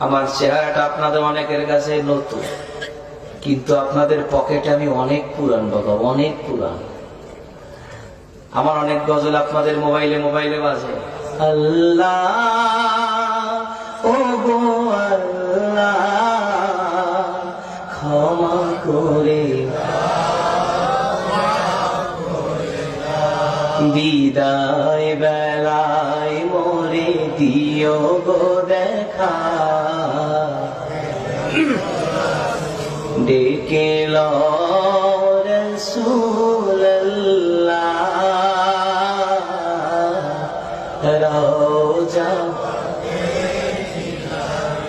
আমার চেহারাটা আপনাদের অনেকের কাছে নতুন, কিন্তু আপনাদের পকেটে আমি অনেক পুরান বাবা, অনেক পুরান। আমার অনেক গজল আপনাদের মোবাইলে মোবাইলে বাজে। আল্লাহ ও গো আল্লাহ ক্ষমা করে বিদায় বেলায় মোরে দিও গো দেখা, ডেকে লো রাসূলুল্লাহ রওজা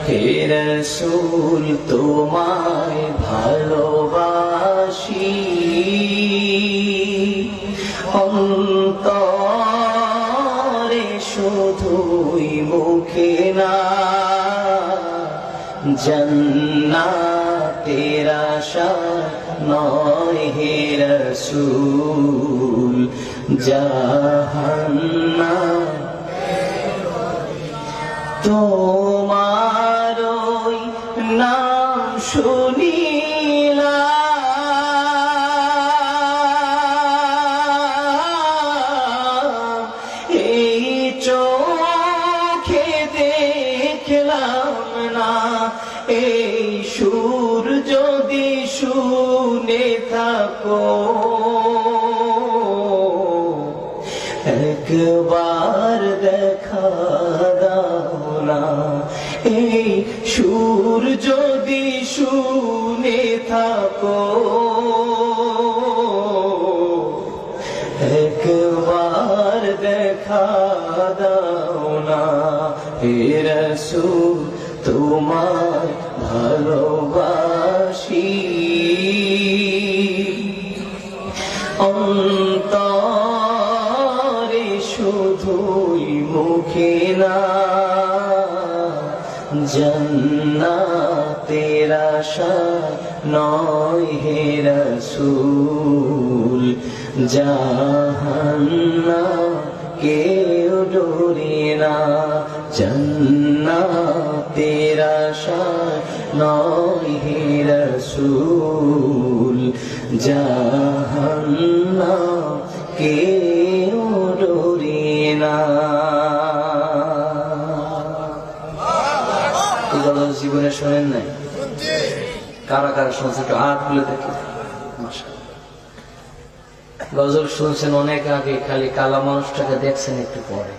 হে রাসূল তোমায় ভালোবাসি, অন্তরে শুধুই মুখে না, জান্নাতের আশা নয় হে রাসূল, জাহান্নাম তোমার ওই নাম শুনিলাম, এই চোখে দেখলাম না, এই সুর যদি শুনে থাকো একবার দেখা দাও না, এই সুর যদি শুনে থাকো একবার দেখা দাও না, হে রাসূল তোমায় ভালোবাসি, অন্তরে শুধুই মুখে না, জান্নাতের আশা নয় হে রাসূল, জাহান্নাম কেউ ডোরে না, জান্নাতের আশা নয় হে রাসূল, জাহান্নাম কেউ ডোরে না। জীবনে শোনেন নাই? কারা কারা শুনছে একটু হাত খুলে দেখি। গজল শুনছেন অনেক আগে, খালি কালা মানুষটাকে দেখছেন একটু পরে।